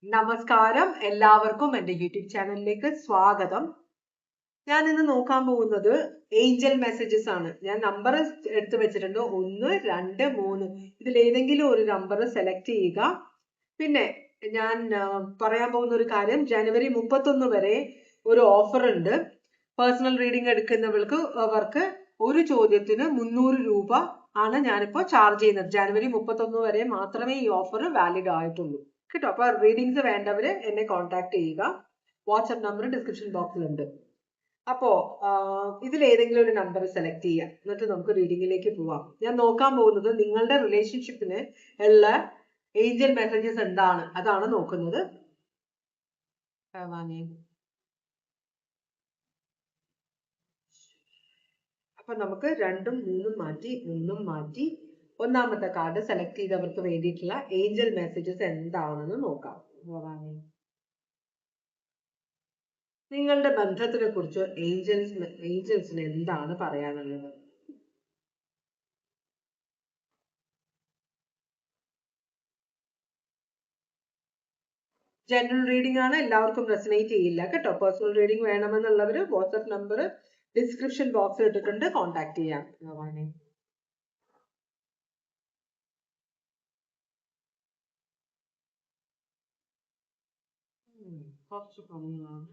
നമസ്കാരം, എല്ലാവർക്കും എൻ്റെ യൂട്യൂബ് ചാനലിലേക്ക് സ്വാഗതം. ഞാൻ ഇന്ന് നോക്കാൻ പോകുന്നത് ഏഞ്ചൽ മെസ്സേജസ് ആണ്. ഞാൻ നമ്പർ എടുത്തു വെച്ചിട്ടുണ്ട്, 1, 2, 3. ഇതിലേതെങ്കിലും ഒരു നമ്പർ സെലക്ട് ചെയ്യുക. പിന്നെ ഞാൻ പറയാൻ പോകുന്ന ഒരു കാര്യം, ജനുവരി 31 വരെ ഒരു ഓഫർ ഉണ്ട്. പേഴ്സണൽ റീഡിംഗ് എടുക്കുന്നവർക്ക് അവർക്ക് ഒരു ചോദ്യത്തിന് 300 രൂപ ആണ് ഞാനിപ്പോൾ ചാർജ് ചെയ്യുന്നത്. ജനുവരി 31 വരെ മാത്രമേ ഈ ഓഫർ വാലിഡ് ആയിട്ടുള്ളൂ കേട്ടോ. അപ്പൊ റീഡിങ്സ് വേണ്ടവര് എന്നെ കോൺടാക്ട് ചെയ്യുക. വാട്സ്ആപ്പ് നമ്പർ ഡിസ്ക്രിപ്ഷൻ ബോക്സിലുണ്ട്. അപ്പോ ഇതിലേതെങ്കിലും ഒരു നമ്പർ സെലക്ട് ചെയ്യാം, എന്നിട്ട് നമുക്ക് റീഡിങ്ങിലേക്ക് പോവാം. ഞാൻ നോക്കാൻ പോകുന്നത് നിങ്ങളുടെ റിലേഷൻഷിപ്പിന് ഉള്ള ഏഞ്ചൽ മെസ്സേജസ് എന്താണ്, അതാണ് നോക്കുന്നത്. അപ്പൊ നമുക്ക് 2ഉം 3ഉം മാറ്റി 1ഉം മാറ്റി ഒന്നാമത്തെ കാർഡ് സെലക്ട് ചെയ്തവർക്ക് വേണ്ടിയിട്ടുള്ള ഏഞ്ചൽ മെസ്സേജസ് എന്താണെന്ന് നോക്കാം. നിങ്ങളുടെ ബന്ധത്തിനെ കുറിച്ച് ഏഞ്ചൽസിന് എന്താണ് പറയാനുള്ളത്? ജനറൽ റീഡിംഗ് ആണ്, എല്ലാവർക്കും റെസനേറ്റ് ചെയ്യില്ല കേട്ടോ. പേഴ്സണൽ റീഡിംഗ് വേണമെന്നുള്ളവര് വാട്സ്ആപ്പ് നമ്പർ ഡിസ്ക്രിപ്ഷൻ ബോക്സിൽ ഇട്ടിട്ടുണ്ട്, കോൺടാക്ട് ചെയ്യാം. കുറച്ച് പണിയാണ്.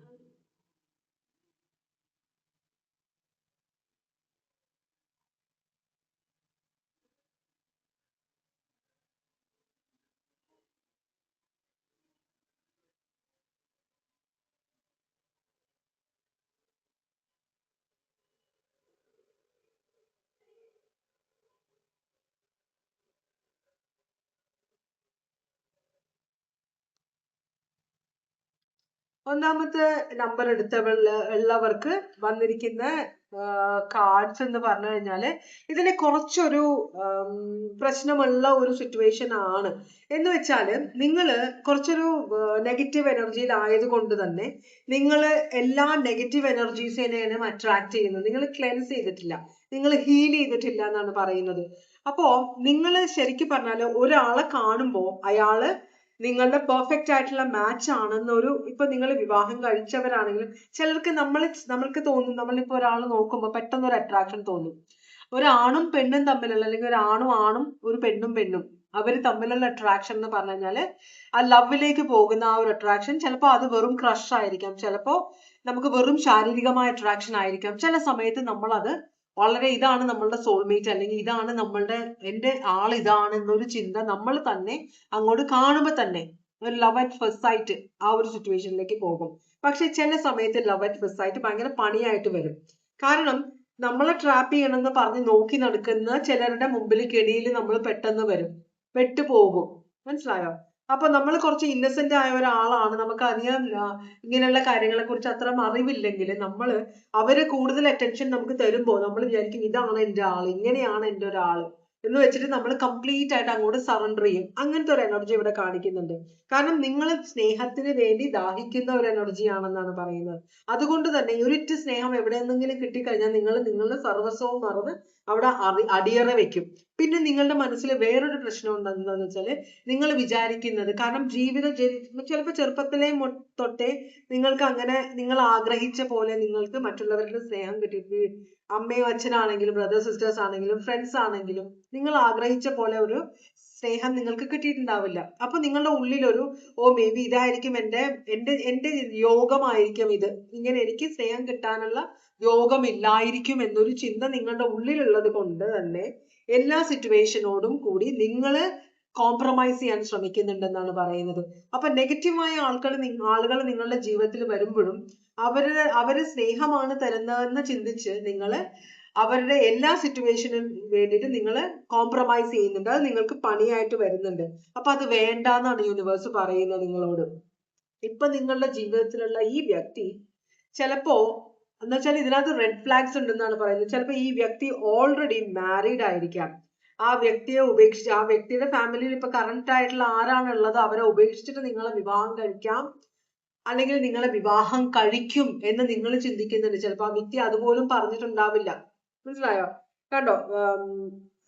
ഒന്നാമത്തെ നമ്പർ ഉള്ളവർക്ക് വന്നിരിക്കുന്ന കാർഡ്സ് എന്ന് പറഞ്ഞു കഴിഞ്ഞാല് ഇതിന് കുറച്ചൊരു പ്രശ്നമുള്ള ഒരു സിറ്റുവേഷൻ ആണ്. എന്ന് വെച്ചാല് നിങ്ങള് കുറച്ചൊരു നെഗറ്റീവ് എനർജിയിൽ ആയതുകൊണ്ട് തന്നെ നിങ്ങൾ എല്ലാ നെഗറ്റീവ് എനർജീസിനെയും അട്രാക്ട് ചെയ്യുന്നത്. നിങ്ങൾ ക്ലെൻസ് ചെയ്തിട്ടില്ല, നിങ്ങൾ ഹീൽ ചെയ്തിട്ടില്ല എന്നാണ് പറയുന്നത്. അപ്പോ നിങ്ങൾ ശരിക്കും പറഞ്ഞാല് ഒരാളെ കാണുമ്പോൾ അയാള് നിങ്ങളുടെ പെർഫെക്റ്റ് ആയിട്ടുള്ള മാച്ച് ആണെന്നൊരു, ഇപ്പൊ നിങ്ങൾ വിവാഹം കഴിച്ചവരാണെങ്കിലും ചിലർക്ക് നമ്മൾക്ക് തോന്നും, നമ്മളിപ്പോ ഒരാൾ നോക്കുമ്പോൾ പെട്ടെന്ന് ഒരു അട്രാക്ഷൻ തോന്നും. ഒരാണും പെണ്ണും തമ്മിലുള്ള, അല്ലെങ്കിൽ ഒരു ആണും ഒരു പെണ്ണും അവര് തമ്മിലുള്ള അട്രാക്ഷൻ എന്ന് പറഞ്ഞു കഴിഞ്ഞാല് ആ ലവിലേക്ക് പോകുന്ന ആ ഒരു അട്രാക്ഷൻ, ചിലപ്പോൾ അത് വെറും ക്രഷ് ആയിരിക്കാം, ചിലപ്പോ നമുക്ക് വെറും ശാരീരികമായ അട്രാക്ഷൻ ആയിരിക്കാം. ചില സമയത്ത് നമ്മൾ അത് വളരെ ഇതാണ് നമ്മളുടെ സോൾമേറ്റ്, അല്ലെങ്കിൽ ഇതാണ് എന്റെ ആൾ ഇതാണ് എന്നൊരു ചിന്ത നമ്മൾ തന്നെ അങ്ങോട്ട് കാണുമ്പോൾ തന്നെ ഒരു ലവ് അറ്റ് ഫസ്റ്റ് സൈറ്റ് ആ ഒരു സിറ്റുവേഷനിലേക്ക് പോകും. പക്ഷെ ചില സമയത്ത് ലവ് അറ്റ് ഫസ്റ്റ് സൈറ്റ് ഭയങ്കര പണിയായിട്ട് വരും. കാരണം നമ്മളെ ട്രാപ്പ് ചെയ്യണമെന്ന് പറഞ്ഞ് നോക്കി നടക്കുന്ന ചിലരുടെ മുമ്പിൽ കെണിയിൽ നമ്മൾ പെട്ടെന്ന് വരും, പെട്ടുപോകും. മനസ്സിലായോ? അപ്പൊ നമ്മൾ കുറച്ച് ഇന്നസെന്റ് ആയ ഒരാളാണ്, നമുക്ക് അധികം ഇങ്ങനെയുള്ള കാര്യങ്ങളെ കുറിച്ച് അത്ര അറിവില്ലെങ്കിൽ നമ്മൾ അവര് കൂടുതൽ അറ്റൻഷൻ നമുക്ക് തരുമ്പോൾ നമ്മൾ വിചാരിക്കും ഇതാണ് എന്റെ ആള്, ഇങ്ങനെയാണ് എന്റെ ഒരാള് എന്ന് വെച്ചിട്ട് നമ്മൾ കംപ്ലീറ്റ് ആയിട്ട് അങ്ങോട്ട് സറണ്ടർ ചെയ്യും. അങ്ങനത്തെ ഒരു എനർജി ഇവിടെ കാണിക്കുന്നുണ്ട്. കാരണം നിങ്ങൾ സ്നേഹത്തിന് വേണ്ടി ദാഹിക്കുന്ന ഒരു എനർജി ആണെന്നാണ് പറയുന്നത്. അതുകൊണ്ട് തന്നെ ഒരിറ്റ് സ്നേഹം എവിടെ നിന്നെങ്കിലും കിട്ടിക്കഴിഞ്ഞാൽ നിങ്ങൾ നിങ്ങളുടെ സർവസ്വവും മറന്ന് അവിടെ അടിയറ വെക്കും. പിന്നെ നിങ്ങളുടെ മനസ്സിൽ വേറൊരു പ്രശ്നം എന്താണെന്ന് വെച്ചാല്, നിങ്ങൾ വിചാരിക്കുന്നത്, കാരണം ജീവിതം ചിലപ്പോൾ ചെറുപ്പത്തിലെ തൊട്ടേ നിങ്ങൾക്ക് അങ്ങനെ നിങ്ങൾ ആഗ്രഹിച്ച പോലെ നിങ്ങൾക്ക് മറ്റുള്ളവരുടെ സ്നേഹം കിട്ടി, അമ്മയും അച്ഛനാണെങ്കിലും ബ്രദർ സിസ്റ്റേഴ്സ് ആണെങ്കിലും ഫ്രണ്ട്സ് ആണെങ്കിലും നിങ്ങൾ ആഗ്രഹിച്ച പോലെ ഒരു സ്നേഹം നിങ്ങൾക്ക് കിട്ടിയിട്ടുണ്ടാവില്ല. അപ്പൊ നിങ്ങളുടെ ഉള്ളിലൊരു മേ ബി ഇതായിരിക്കും എന്റെ എന്റെ എന്റെ യോഗമായിരിക്കും ഇത്, ഇങ്ങനെ എനിക്ക് സ്നേഹം കിട്ടാനുള്ള യോഗമില്ലായിരിക്കും എന്നൊരു ചിന്ത നിങ്ങളുടെ ഉള്ളിലുള്ളത് കൊണ്ട് തന്നെ എല്ലാ സിറ്റുവേഷനോടും കൂടി നിങ്ങൾ കോംപ്രമൈസ് ചെയ്യാൻ ശ്രമിക്കുന്നുണ്ടെന്നാണ് പറയുന്നത്. അപ്പൊ നെഗറ്റീവായ ആളുകൾ നിങ്ങളുടെ ജീവിതത്തിൽ വരുമ്പോഴും അവര് സ്നേഹമാണ് തരുന്നതെന്ന് ചിന്തിച്ച് നിങ്ങൾ അവരുടെ എല്ലാ സിറ്റുവേഷനും വേണ്ടിയിട്ട് നിങ്ങൾ കോംപ്രമൈസ് ചെയ്യുന്നുണ്ട്. അത് നിങ്ങൾക്ക് പണിയായിട്ട് വരുന്നുണ്ട്. അപ്പൊ അത് വേണ്ടാന്നാണ് യൂണിവേഴ്സ് പറയുന്നത് നിങ്ങളോട്. ഇപ്പൊ നിങ്ങളുടെ ജീവിതത്തിലുള്ള ഈ വ്യക്തി ചിലപ്പോ എന്ന് വെച്ചാൽ ഇതിനകത്ത് റെഡ് ഫ്ലാഗ്സ് ഉണ്ടെന്നാണ് പറയുന്നത്. ചിലപ്പോ ഈ വ്യക്തി ഓൾറെഡി മാരീഡ് ആയിരിക്കാം. ആ വ്യക്തിയെ ഉപേക്ഷിച്ച്, ആ വ്യക്തിയുടെ ഫാമിലിയിൽ ഇപ്പൊ കറന്റ് ആയിട്ടുള്ള ആരാണുള്ളത് അവരെ ഉപേക്ഷിച്ചിട്ട് നിങ്ങളെ വിവാഹം കഴിക്കാം, അല്ലെങ്കിൽ നിങ്ങളെ വിവാഹം കഴിക്കും എന്ന് നിങ്ങൾ ചിന്തിക്കുന്നുണ്ട്. ചിലപ്പോ ആ വ്യക്തി അതുപോലും പറഞ്ഞിട്ടുണ്ടാവില്ല. മനസ്സിലായോ? കണ്ടോ,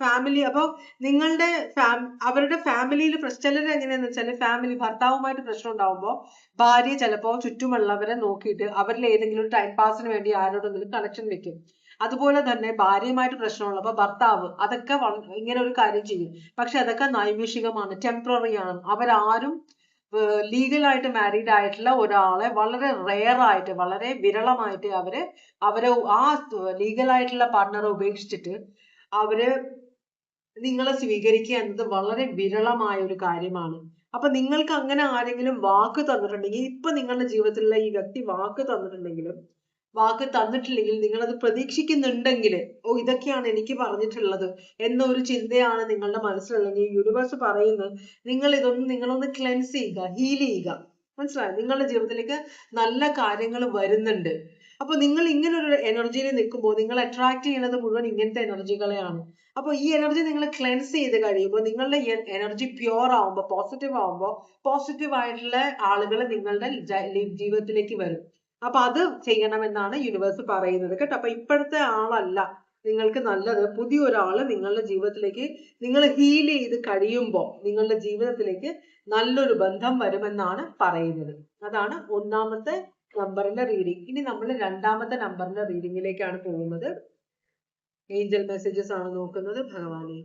ഫാമിലി. അപ്പൊ നിങ്ങളുടെ അവരുടെ ഫാമിലിയിൽ ചിലർ എങ്ങനെയാന്ന് വെച്ചാല് ഫാമിലി ഭർത്താവുമായിട്ട് പ്രശ്നം ഉണ്ടാവുമ്പോ ഭാര്യ ചിലപ്പോ ചുറ്റുമുള്ളവരെ നോക്കിയിട്ട് അവരിൽ ഏതെങ്കിലും ടൈം പാസിന് വേണ്ടി ആരോടെങ്കിലും കണക്ഷൻ വെക്കും. അതുപോലെ തന്നെ ഭാര്യയുമായിട്ട് പ്രശ്നമുള്ളപ്പോ ഭർത്താവ് അതൊക്കെ ഇങ്ങനെ ഒരു കാര്യം ചെയ്യും. പക്ഷെ അതൊക്കെ നൈമിഷികമാണ്, ടെമ്പററി ആണ്. അവരാരും ലീഗലായിട്ട് മാരീഡ് ആയിട്ടുള്ള ഒരാളെ വളരെ റെയർ ആയിട്ട്, വളരെ വിരളമായിട്ട് അവരെ ആ ലീഗലായിട്ടുള്ള പാർട്ട്ണറെ ഉപേക്ഷിച്ചിട്ട് അവര് നിങ്ങളെ സ്വീകരിക്കുക എന്നത് വളരെ വിരളമായ ഒരു കാര്യമാണ്. അപ്പൊ നിങ്ങൾക്ക് അങ്ങനെ ആരെങ്കിലും വാക്ക് തന്നിട്ടുണ്ടെങ്കിൽ, ഇപ്പൊ നിങ്ങളുടെ ജീവിതത്തിലുള്ള ഈ വ്യക്തി വാക്ക് തന്നിട്ടുണ്ടെങ്കിലും വാക്ക് തന്നിട്ടില്ലെങ്കിൽ നിങ്ങൾ അത് പ്രതീക്ഷിക്കുന്നുണ്ടെങ്കിൽ, ഓ ഇതൊക്കെയാണ് എനിക്ക് പറഞ്ഞിട്ടുള്ളത് എന്നൊരു ചിന്തയാണ് നിങ്ങളുടെ മനസ്സിലുണ്ടെങ്കിൽ യൂണിവേഴ്സ് പറയുന്നത് നിങ്ങളൊന്ന് ക്ലെൻസ് ചെയ്യുക, ഹീൽ ചെയ്യുക. മനസ്സിലായോ? നിങ്ങളുടെ ജീവിതത്തിലേക്ക് നല്ല കാര്യങ്ങൾ വരുന്നുണ്ട്. അപ്പൊ നിങ്ങൾ ഇങ്ങനെ ഒരു എനർജിയിൽ നിൽക്കുമ്പോൾ നിങ്ങൾ അട്രാക്ട് ചെയ്യുന്നത് മുഴുവൻ ഇങ്ങനത്തെ എനർജികളെയാണ്. അപ്പൊ ഈ എനർജി നിങ്ങൾ ക്ലെൻസ് ചെയ്ത് കഴിയുമ്പോൾ നിങ്ങളുടെ എനർജി പ്യുവർ ആവുമ്പോൾ, പോസിറ്റീവ് ആയിട്ടുള്ള ആളുകൾ നിങ്ങളുടെ ജീവിതത്തിലേക്ക് വരും. അപ്പൊ അത് ചെയ്യണമെന്നാണ് യൂണിവേഴ്സ് പറയുന്നത് കേട്ടോ. അപ്പൊ ഇപ്പോഴത്തെ ആളല്ല നിങ്ങൾക്ക് നല്ലത്. പുതിയൊരാള് നിങ്ങളുടെ ജീവിതത്തിലേക്ക് നിങ്ങൾ ഹീൽ ചെയ്ത് കഴിയുമ്പോൾ നിങ്ങളുടെ ജീവിതത്തിലേക്ക് നല്ലൊരു ബന്ധം വരുമെന്നാണ് പറയുന്നത്. അതാണ് ഒന്നാമത്തെ നമ്പറിന്റെ റീഡിങ്. ഇനി നമ്മൾ രണ്ടാമത്തെ നമ്പറിന്റെ റീഡിങ്ങിലേക്കാണ് പോകുന്നത്. ഏഞ്ചൽ മെസ്സേജസ് ആണ് നോക്കുന്നത്. ഭഗവാനെ,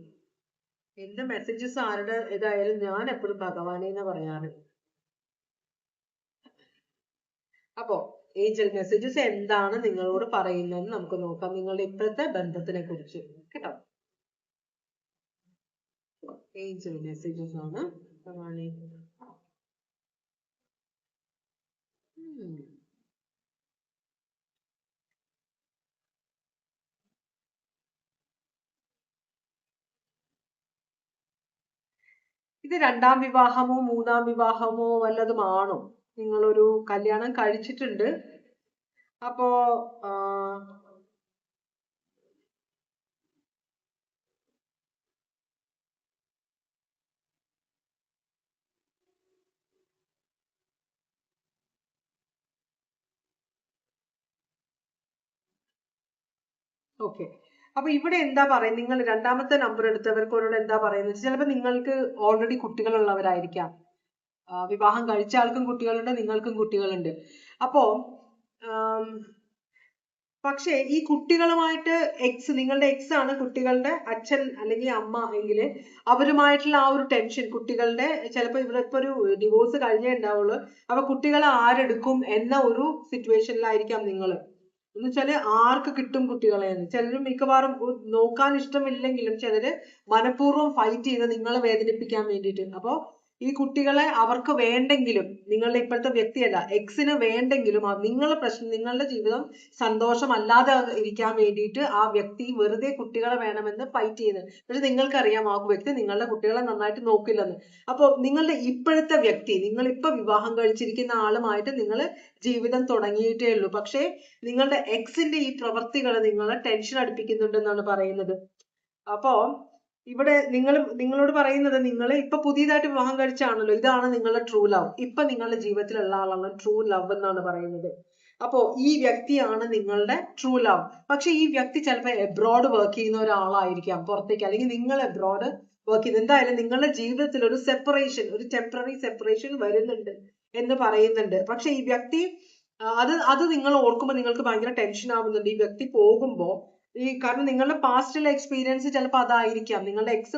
എന്റെ മെസ്സേജസ് ആരുടെ ഏതായാലും ഞാൻ എപ്പോഴും ഭഗവാനെ എന്ന് പറയാറ്. അപ്പോ ഏഞ്ചൽ മെസ്സേജസ് എന്താണ് നിങ്ങളോട് പറയുന്നതെന്ന് നമുക്ക് നോക്കാം, നിങ്ങളുടെ ഇപ്പോഴത്തെ ബന്ധത്തിനെ കുറിച്ച് കേട്ടോ. ഏഞ്ചൽ മെസ്സേജസ് ആണ് ഭഗവാനെ. ഇത് രണ്ടാം വിവാഹമോ മൂന്നാം വിവാഹമോ വല്ലതുമാണോ? നിങ്ങളൊരു കല്യാണം കഴിച്ചിട്ടുണ്ട്. അപ്പോ ഓക്കെ. അപ്പൊ ഇവിടെ എന്താ പറയുന്നത്, നിങ്ങൾ രണ്ടാമത്തെ നമ്പർ എടുത്തവർക്കോട് എന്താ പറയുന്നത്? ചിലപ്പോൾ നിങ്ങൾക്ക് ഓൾറെഡി കുട്ടികളുള്ളവരായിരിക്കാം. വിവാഹം കഴിച്ച ആൾക്കും കുട്ടികളുണ്ട്, നിങ്ങൾക്കും കുട്ടികളുണ്ട്. അപ്പോ പക്ഷേ ഈ കുട്ടികളുമായിട്ട് നിങ്ങളുടെ എക്സ് ആണ് കുട്ടികളുടെ അച്ഛൻ അല്ലെങ്കിൽ അമ്മ എങ്കിൽ അവരുമായിട്ടുള്ള ആ ഒരു ടെൻഷൻ, കുട്ടികളുടെ ചിലപ്പോൾ ഇവിടെ ഇപ്പൊ ഒരു ഡിവോഴ്സ് കഴിഞ്ഞേ ഉണ്ടാവുള്ളൂ. അപ്പൊ കുട്ടികളെ ആരെടുക്കും എന്ന ഒരു സിറ്റുവേഷനിലായിരിക്കാം നിങ്ങൾ. എന്ന് വെച്ചാല് ആർക്ക് കിട്ടും കുട്ടികളെ എന്ന്. ചിലരും മിക്കവാറും നോക്കാൻ ഇഷ്ടമില്ലെങ്കിലും ചിലര് മനഃപൂർവ്വം ഫൈറ്റ് ചെയ്ത് നിങ്ങളെ വേദനിപ്പിക്കാൻ വേണ്ടിയിട്ട്. അപ്പോ ഈ കുട്ടികളെ അവർക്ക് വേണ്ടെങ്കിലും, നിങ്ങളുടെ ഇപ്പോഴത്തെ വ്യക്തിയല്ല എക്സിന് വേണ്ടെങ്കിലും നിങ്ങളുടെ ജീവിതം സന്തോഷമല്ലാതെ ഇരിക്കാൻ വേണ്ടിയിട്ട് ആ വ്യക്തി വെറുതെ കുട്ടികളെ വേണമെന്ന് ഫൈറ്റ് ചെയ്യുന്നത്. പക്ഷെ നിങ്ങൾക്കറിയാം ആ വ്യക്തി നിങ്ങളുടെ കുട്ടികളെ നന്നായിട്ട് നോക്കില്ലെന്ന്. അപ്പോൾ നിങ്ങളുടെ ഇപ്പോഴത്തെ വ്യക്തി, നിങ്ങളിപ്പോ വിവാഹം കഴിച്ചിരിക്കുന്ന ആളുമായിട്ട് നിങ്ങൾ ജീവിതം തുടങ്ങിയിട്ടേ ഉള്ളൂ. പക്ഷേ നിങ്ങളുടെ എക്സിന്റെ ഈ പ്രവർത്തികൾ നിങ്ങളെ ടെൻഷൻ അടുപ്പിക്കുന്നുണ്ടെന്നാണ് പറയുന്നത്. അപ്പോ ഇവിടെ നിങ്ങളോട് പറയുന്നത്, നിങ്ങൾ ഇപ്പൊ പുതിയതായിട്ട് വിവാഹം കഴിച്ചാണല്ലോ, ഇതാണ് നിങ്ങളുടെ ട്രൂ ലവ്. ഇപ്പൊ നിങ്ങളുടെ ജീവിതത്തിലുള്ള ആളാണ് ട്രൂ ലവ് എന്നാണ് പറയുന്നത്. അപ്പോ ഈ വ്യക്തിയാണ് നിങ്ങളുടെ ട്രൂ ലവ്. പക്ഷെ ഈ വ്യക്തി ചിലപ്പോൾ എബ്രോഡ് വർക്ക് ചെയ്യുന്ന ഒരാളായിരിക്കാം, പുറത്തേക്ക്, അല്ലെങ്കിൽ നിങ്ങൾ എബ്രോഡ് വർക്ക് ചെയ്യുന്നത്. എന്തായാലും നിങ്ങളുടെ ജീവിതത്തിൽ ഒരു സെപ്പറേഷൻ, ഒരു ടെമ്പററി സെപ്പറേഷൻ വരുന്നുണ്ട് എന്ന് പറയുന്നുണ്ട്. പക്ഷെ ഈ വ്യക്തി അത് നിങ്ങൾ ഓർക്കുമ്പോൾ നിങ്ങൾക്ക് ഭയങ്കര ടെൻഷൻ ആവുന്നുണ്ട്. ഈ വ്യക്തി പോകുമ്പോ കാരണം നിങ്ങളുടെ പാസ്റ്റിലെ എക്സ്പീരിയൻസ് ചിലപ്പോൾ അതായിരിക്കാം. നിങ്ങളുടെ എക്സ്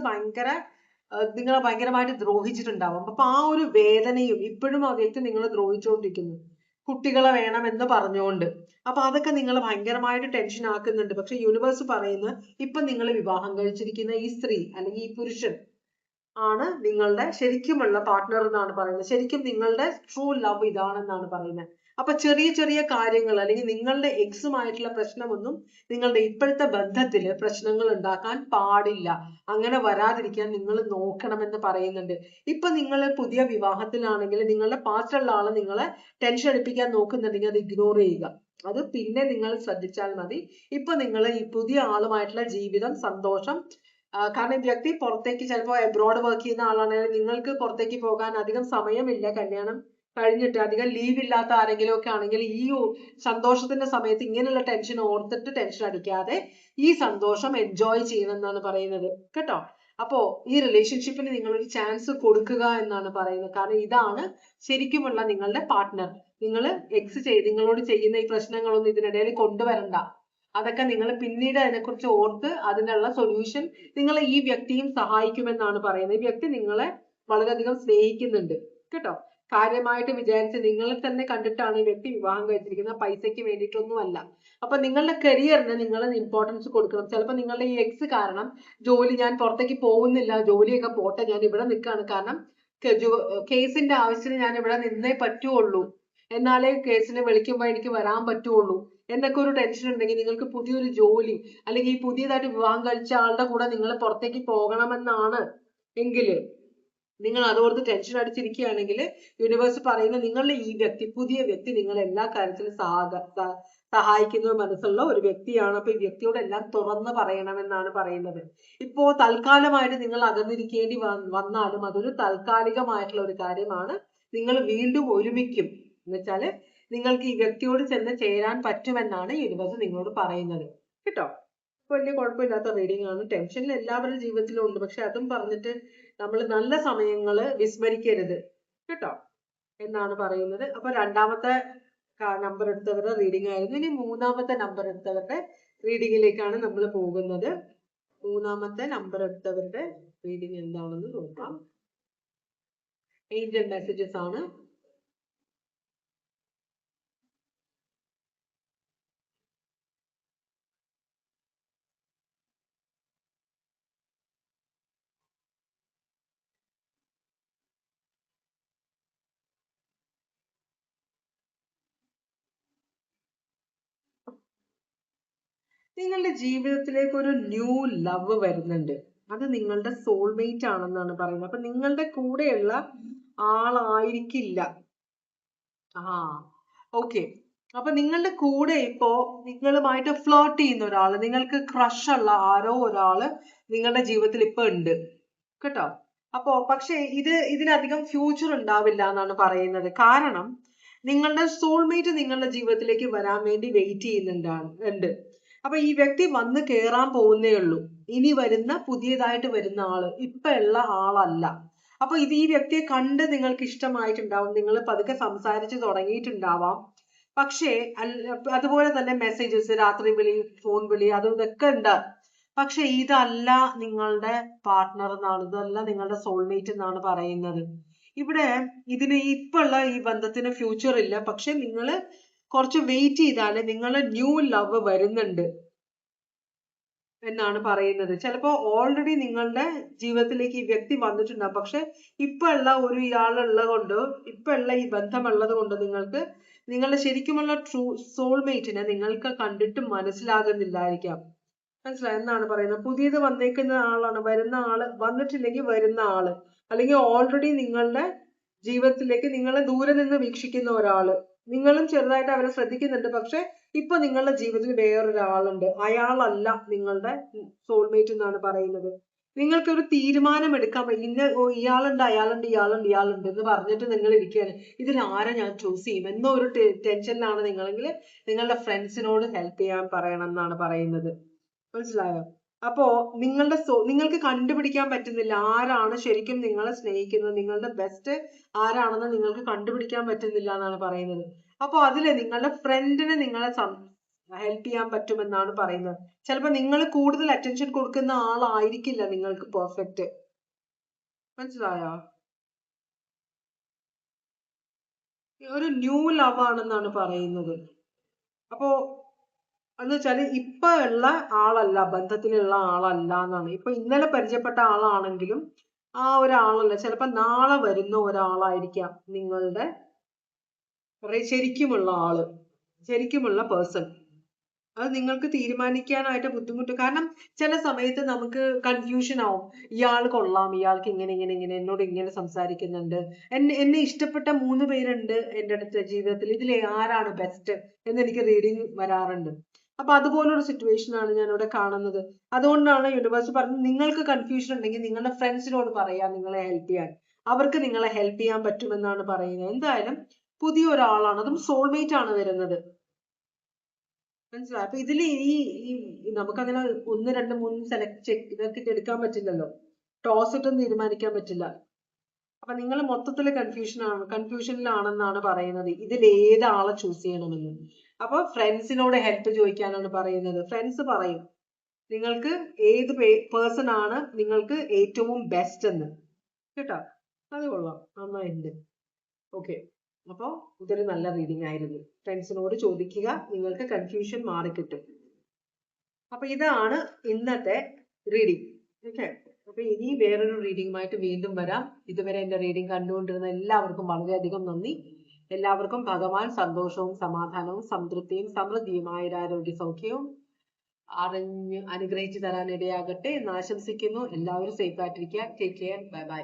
നിങ്ങളെ ഭയങ്കരമായിട്ട് ദ്രോഹിച്ചിട്ടുണ്ടാവും. അപ്പൊ ആ ഒരു വേദനയും ഇപ്പോഴും ആ വ്യക്തി നിങ്ങളെ ദ്രോഹിച്ചുകൊണ്ടിരിക്കുന്നു, കുട്ടികളെ വേണം എന്ന് പറഞ്ഞുകൊണ്ട്. അപ്പൊ അതൊക്കെ നിങ്ങൾ ഭയങ്കരമായിട്ട് ടെൻഷൻ ആക്കുന്നുണ്ട്. പക്ഷെ യൂണിവേഴ്സ് പറയുന്ന ഇപ്പൊ നിങ്ങൾ വിവാഹം കഴിച്ചിരിക്കുന്ന ഈ സ്ത്രീ അല്ലെങ്കിൽ ഈ പുരുഷൻ ആണ് നിങ്ങളുടെ ശരിക്കുമുള്ള പാർട്ട്ണർ എന്നാണ് പറയുന്നത്. ശരിക്കും നിങ്ങളുടെ ട്രൂ ലവ് ഇതാണെന്നാണ് പറയുന്നത്. അപ്പൊ ചെറിയ ചെറിയ കാര്യങ്ങൾ അല്ലെങ്കിൽ നിങ്ങളുടെ എക്സുമായിട്ടുള്ള പ്രശ്നമൊന്നും നിങ്ങളുടെ ഇപ്പോഴത്തെ ബന്ധത്തില് പ്രശ്നങ്ങൾ ഉണ്ടാക്കാൻ പാടില്ല. അങ്ങനെ വരാതിരിക്കാൻ നിങ്ങൾ നോക്കണമെന്ന് പറയുന്നുണ്ട്. ഇപ്പൊ നിങ്ങൾ പുതിയ വിവാഹത്തിലാണെങ്കിൽ നിങ്ങളുടെ പാസ്റ്റുള്ള ആള് നിങ്ങളെ ടെൻഷൻ അടിപ്പിക്കാൻ നോക്കുന്നുണ്ടെങ്കിൽ അത് ഇഗ്നോർ ചെയ്യുക. അത് പിന്നെ നിങ്ങൾ ശ്രദ്ധിച്ചാൽ മതി. ഇപ്പൊ നിങ്ങൾ ഈ പുതിയ ആളുമായിട്ടുള്ള ജീവിതം, സന്തോഷം, കാരണം ഈ വ്യക്തി പുറത്തേക്ക് ചിലപ്പോൾ എബ്രോഡ് വർക്ക് ചെയ്യുന്ന ആളാണെങ്കിൽ നിങ്ങൾക്ക് പുറത്തേക്ക് പോകാൻ അധികം സമയമില്ല കല്യാണം കഴിഞ്ഞിട്ട് അധികം ലീവ് ഇല്ലാത്ത ആരെങ്കിലും ഒക്കെ ആണെങ്കിൽ ഈ സന്തോഷത്തിന്റെ സമയത്ത് ഇങ്ങനെയുള്ള ടെൻഷൻ ഓർത്തിട്ട് ടെൻഷൻ അടിക്കാതെ ഈ സന്തോഷം എൻജോയ് ചെയ്യണം എന്നാണ് പറയുന്നത് കേട്ടോ. അപ്പോ ഈ റിലേഷൻഷിപ്പിന് നിങ്ങൾ ഒരു ചാൻസ് കൊടുക്കുക എന്നാണ് പറയുന്നത്. കാരണം ഇതാണ് ശരിക്കുമുള്ള നിങ്ങളുടെ പാർട്ട്ണർ. നിങ്ങൾ നിങ്ങളോട് ചെയ്യുന്ന ഈ പ്രശ്നങ്ങളൊന്നും ഇതിനിടയിൽ കൊണ്ടുവരണ്ട. അതൊക്കെ നിങ്ങൾ പിന്നീട് അതിനെക്കുറിച്ച് ഓർത്ത് അതിനുള്ള സൊല്യൂഷൻ നിങ്ങളെ ഈ വ്യക്തിയും സഹായിക്കുമെന്നാണ് പറയുന്നത്. ഈ വ്യക്തി നിങ്ങളെ വളരെയധികം സ്നേഹിക്കുന്നുണ്ട് കേട്ടോ. കാര്യമായിട്ട് വിചാരിച്ച് നിങ്ങളെ തന്നെ കണ്ടിട്ടാണ് ഈ വ്യക്തി വിവാഹം കഴിച്ചിരിക്കുന്നത്, പൈസയ്ക്ക് വേണ്ടിയിട്ടൊന്നുമല്ല. അപ്പൊ നിങ്ങളുടെ കരിയറിന് നിങ്ങൾ ഇമ്പോർട്ടൻസ് കൊടുക്കണം. ചിലപ്പോൾ നിങ്ങളുടെ ഈ എക്സ് കാരണം ഞാൻ പുറത്തേക്ക് പോകുന്നില്ല, ജോലിയൊക്കെ പോട്ടെ, ഞാൻ ഇവിടെ നിൽക്കുകയാണ്, കാരണം കേസിന്റെ ആവശ്യത്തിന് ഞാൻ ഇവിടെ നിന്നേ പറ്റുള്ളൂ, എന്നാലേ കേസിന് വിളിക്കുമ്പോൾ എനിക്ക് വരാൻ പറ്റുള്ളൂ എന്നൊക്കെ ഒരു ടെൻഷൻ ഉണ്ടെങ്കിൽ നിങ്ങൾക്ക് പുതിയൊരു ജോലി അല്ലെങ്കിൽ ഈ പുതിയതായിട്ട് വിവാഹം കഴിച്ച ആളുടെ കൂടെ നിങ്ങൾ പുറത്തേക്ക് പോകണമെന്നാണ് എങ്കിൽ നിങ്ങൾ അതോർത്ത് ടെൻഷൻ അടിച്ചിരിക്കുകയാണെങ്കിൽ യൂണിവേഴ്സ് പറയുന്ന നിങ്ങളുടെ ഈ വ്യക്തി, പുതിയ വ്യക്തി നിങ്ങളെ എല്ലാ കാര്യത്തിലും സഹായിക്കുന്ന മനസ്സുള്ള ഒരു വ്യക്തിയാണ്. അപ്പൊ ഈ വ്യക്തിയോട് എല്ലാം തുറന്ന് പറയണമെന്നാണ് പറയുന്നത്. ഇപ്പോ തൽക്കാലമായിട്ട് നിങ്ങൾ അകന്നിരിക്കേണ്ടി വന്നാലും അതൊരു താൽക്കാലികമായിട്ടുള്ള ഒരു കാര്യമാണ്. നിങ്ങൾ വീണ്ടും ഒരുമിക്കും എന്ന് വെച്ചാല് നിങ്ങൾക്ക് ഈ വ്യക്തിയോട് ചെന്ന് ചേരാൻ പറ്റുമെന്നാണ് യൂണിവേഴ്സ് നിങ്ങളോട് പറയുന്നത് കേട്ടോ. വലിയ കുഴപ്പമില്ലാത്ത റീഡിംഗ് ആണ്. ടെൻഷനിൽ എല്ലാവരുടെ ജീവിതത്തിലും ഉണ്ട്, പക്ഷെ അതും പറഞ്ഞിട്ട് നമ്മൾ നല്ല സമയങ്ങള് വിസ്മരിക്കരുത് കേട്ടോ എന്നാണ് പറയുന്നത്. അപ്പൊ രണ്ടാമത്തെ നമ്പർ എടുത്തവരുടെ റീഡിംഗ് ആയിരുന്നു. ഇനി മൂന്നാമത്തെ നമ്പർ എടുത്തവരുടെ റീഡിങ്ങിലേക്കാണ് നമ്മൾ പോകുന്നത്. മൂന്നാമത്തെ നമ്പർ എടുത്തവരുടെ റീഡിംഗ് എന്താണെന്ന് നോക്കാം. ഏഞ്ചൽ മെസ്സേജസ് ആണ്. നിങ്ങളുടെ ജീവിതത്തിലേക്ക് ഒരു ന്യൂ ലവ് വരുന്നുണ്ട്. അത് നിങ്ങളുടെ സോൾമേറ്റ് ആണെന്നാണ് പറയുന്നത്. അപ്പൊ നിങ്ങളുടെ കൂടെയുള്ള ആളായിരിക്കില്ല. ഓക്കെ. അപ്പൊ നിങ്ങളുടെ കൂടെ ഇപ്പോ നിങ്ങളുമായിട്ട് ഫ്ലേർട്ട് ചെയ്യുന്ന ഒരാള്, നിങ്ങൾക്ക് ക്രഷ് ഉള്ള ആരോ ഒരാള് നിങ്ങളുടെ ജീവിതത്തിൽ ഇപ്പൊ ഉണ്ട് കേട്ടോ. അപ്പോ പക്ഷെ ഇതിനധികം ഫ്യൂച്ചർ ഉണ്ടാവില്ല എന്നാണ് പറയുന്നത്. കാരണം നിങ്ങളുടെ സോൾമേറ്റ് നിങ്ങളുടെ ജീവിതത്തിലേക്ക് വരാൻ വേണ്ടി വെയിറ്റ് ചെയ്യുന്നുണ്ട്. അപ്പൊ ഈ വ്യക്തി വന്ന് കേറാൻ പോകുന്നേ ഉള്ളൂ. ഇനി വരുന്ന പുതിയതായിട്ട് വരുന്ന ആള് ഇപ്പൊ ഉള്ള ആളല്ല. അപ്പൊ ഈ വ്യക്തിയെ കണ്ട് നിങ്ങൾക്ക് ഇഷ്ടമായിട്ടുണ്ടാവും, നിങ്ങൾ പതുക്കെ സംസാരിച്ച് തുടങ്ങിയിട്ടുണ്ടാവാം. പക്ഷേ അതുപോലെ തന്നെ മെസ്സേജസ്, രാത്രി വിളി, ഫോൺ വിളി, അതും ഇതൊക്കെ ഉണ്ട്. പക്ഷെ ഇതല്ല നിങ്ങളുടെ പാർട്ട്ണർ എന്നാണ്, ഇതല്ല നിങ്ങളുടെ സോൾമേറ്റ് എന്നാണ് പറയുന്നത്. ഇവിടെ ഇപ്പൊ ഉള്ള ഈ ബന്ധത്തിന് ഫ്യൂച്ചർ ഇല്ല. പക്ഷെ നിങ്ങൾ കുറച്ച് വെയിറ്റ് ചെയ്താല് നിങ്ങളെ ന്യൂ ലവ് വരുന്നുണ്ട് എന്നാണ് പറയുന്നത്. ചിലപ്പോ ഓൾറെഡി നിങ്ങളുടെ ജീവിതത്തിലേക്ക് ഈ വ്യക്തി വന്നിട്ടുണ്ടാവും. പക്ഷെ ഇപ്പൊ ഉള്ള ഇപ്പൊ ഉള്ള ഈ ബന്ധമുള്ളത് കൊണ്ട് നിങ്ങൾക്ക് നിങ്ങളുടെ ശരിക്കുമുള്ള സോൾമേറ്റിനെ നിങ്ങൾക്ക് കണ്ടിട്ട് മനസ്സിലാകുന്നില്ലായിരിക്കാം. മനസ്സിലായി എന്നാണ് പറയുന്നത്. പുതിയത് വന്നേക്കുന്ന ആളാണ്, വരുന്ന ആള്, വന്നിട്ടില്ലെങ്കിൽ വരുന്ന ആള്, അല്ലെങ്കിൽ ഓൾറെഡി നിങ്ങളുടെ ജീവിതത്തിലേക്ക് നിങ്ങളെ ദൂരെ നിന്ന് വീക്ഷിക്കുന്ന ഒരാള്, നിങ്ങളും ചെറുതായിട്ട് അവരെ ശ്രദ്ധിക്കുന്നുണ്ട്. പക്ഷെ ഇപ്പൊ നിങ്ങളുടെ ജീവിതത്തിൽ വേറൊരാളുണ്ട്, അയാളല്ല നിങ്ങളുടെ സോൾമേറ്റ് എന്നാണ് പറയുന്നത്. നിങ്ങൾക്കൊരു തീരുമാനം എടുക്കാൻ ഇയാളുണ്ട് എന്ന് പറഞ്ഞിട്ട് നിങ്ങൾ ഇരിക്കുകയാണ്, ഇതിലാരെ ഞാൻ ചൂസ് ചെയ്യും എന്നോ ഒരു ടെൻഷനിലാണ് നിങ്ങളെങ്കിൽ നിങ്ങളുടെ ഫ്രണ്ട്സിനോട് ഹെൽപ്പ് ചെയ്യാൻ പറയണം എന്നാണ് പറയുന്നത്. മനസ്സിലായോ? അപ്പോ നിങ്ങൾക്ക് കണ്ടുപിടിക്കാൻ പറ്റുന്നില്ല ആരാണ് ശരിക്കും നിങ്ങളെ സ്നേഹിക്കുന്നത്, നിങ്ങളുടെ ബെസ്റ്റ് ആരാണെന്ന് നിങ്ങൾക്ക് കണ്ടുപിടിക്കാൻ പറ്റുന്നില്ല എന്നാണ് പറയുന്നത്. അപ്പൊ അതില് നിങ്ങളുടെ ഫ്രണ്ടിനെ നിങ്ങളെ ഹെൽപ്പ് ചെയ്യാൻ പറ്റുമെന്നാണ് പറയുന്നത്. ചിലപ്പോ നിങ്ങൾ കൂടുതൽ അറ്റൻഷൻ കൊടുക്കുന്ന ആളായിരിക്കില്ല നിങ്ങൾക്ക് പെർഫെക്റ്റ്. മനസ്സിലായോ? ഒരു ന്യൂ ലവ് ആണെന്നാണ് പറയുന്നത്. അപ്പോ എന്ന് വെച്ചാല് ഇപ്പൊ ഉള്ള ആളല്ല, ബന്ധത്തിലുള്ള ആളല്ല എന്നാണ്. ഇപ്പൊ ഇന്നലെ പരിചയപ്പെട്ട ആളാണെങ്കിലും ആ ഒരാളല്ല, ചിലപ്പോ നാളെ വരുന്ന ഒരാളായിരിക്കാം നിങ്ങളുടെ ശരിക്കുമുള്ള ആള്, ശരിക്കുമുള്ള പേഴ്സൺ. അത് നിങ്ങൾക്ക് തീരുമാനിക്കാനായിട്ട് ബുദ്ധിമുട്ട്. കാരണം ചില സമയത്ത് നമുക്ക് കൺഫ്യൂഷൻ ആവും, ഇയാൾ കൊള്ളാം, ഇയാൾക്ക് ഇങ്ങനെ ഇങ്ങനെ ഇങ്ങനെ എന്നോട് ഇങ്ങനെ സംസാരിക്കുന്നുണ്ട്, എന്നെ ഇഷ്ടപ്പെട്ട 3 പേരുണ്ട് എൻ്റെ അടുത്ത് ജീവിതത്തിൽ, ഇതിൽ ആരാണ് ബെസ്റ്റ് എന്ന് എനിക്ക് റീഡിങ് വരാറുണ്ട്. അപ്പൊ അതുപോലൊരു സിറ്റുവേഷൻ ആണ് ഞാൻ ഇവിടെ കാണുന്നത്. അതുകൊണ്ടാണ് യൂണിവേഴ്സ് പറഞ്ഞത് നിങ്ങൾക്ക് കൺഫ്യൂഷൻ ഉണ്ടെങ്കിൽ നിങ്ങളുടെ ഫ്രണ്ട്സിനോട് പറയാം നിങ്ങളെ ഹെൽപ്പ് ചെയ്യാൻ. അവർക്ക് നിങ്ങളെ ഹെൽപ്പ് ചെയ്യാൻ പറ്റുമെന്നാണ് പറയുന്നത്. എന്തായാലും പുതിയ ഒരാളാണ്, അതും സോൾമേറ്റ് ആണ് വരുന്നത്. മനസ്സിലായി? അപ്പൊ ഇതിൽ ഈ നമുക്കങ്ങനെ 1, 2, 3 സെലക്ട് ഇതൊക്കെ എടുക്കാൻ പറ്റില്ലല്ലോ, ടോസ് ഇട്ടൊന്നും തീരുമാനിക്കാൻ പറ്റില്ല. അപ്പൊ നിങ്ങൾ മൊത്തത്തിൽ കൺഫ്യൂഷനിലാണെന്നാണ് പറയുന്നത് ഇതിൽ ഏതാളെ ചൂസ് ചെയ്യണമെന്ന്. അപ്പൊ ഫ്രണ്ട്സിനോട് ഹെൽപ്പ് ചോദിക്കാനാണ് പറയുന്നത്. ഫ്രണ്ട്സ് പറയും നിങ്ങൾക്ക് ഏത് പേഴ്സൺ ആണ് നിങ്ങൾക്ക് ഏറ്റവും ബെസ്റ്റ് എന്ന്. കേട്ടോ, അത് കൊള്ളാം, നന്നായിട്ടുണ്ട്. ഓക്കെ, അപ്പോൾ ഇതൊരു നല്ല റീഡിംഗ് ആയിരുന്നു. ഫ്രണ്ട്സിനോട് ചോദിക്കുക, നിങ്ങൾക്ക് കൺഫ്യൂഷൻ മാറിക്കിട്ടും. അപ്പൊ ഇതാണ് ഇന്നത്തെ റീഡിംഗ്. ഓക്കെ, അപ്പൊ ഇനി വേറൊരു റീഡിംഗുമായിട്ട് വീണ്ടും വരാം. ഇതുവരെ എന്റെ റീഡിംഗ് കണ്ടുകൊണ്ടിരുന്ന എല്ലാവർക്കും വളരെയധികം നന്ദി. എല്ലാവർക്കും ഭഗവാൻ സന്തോഷവും സമാധാനവും സംതൃപ്തിയും സമൃദ്ധിയുമായ ഒരു ആരോഗ്യ സൗഖ്യവും അറിഞ്ഞ് അനുഗ്രഹിച്ചു തരാൻ ഇടയാകട്ടെ എന്ന് ആശംസിക്കുന്നു. എല്ലാവരും സേഫ് ആയിട്ടിരിക്കുക. Take care. Bye bye.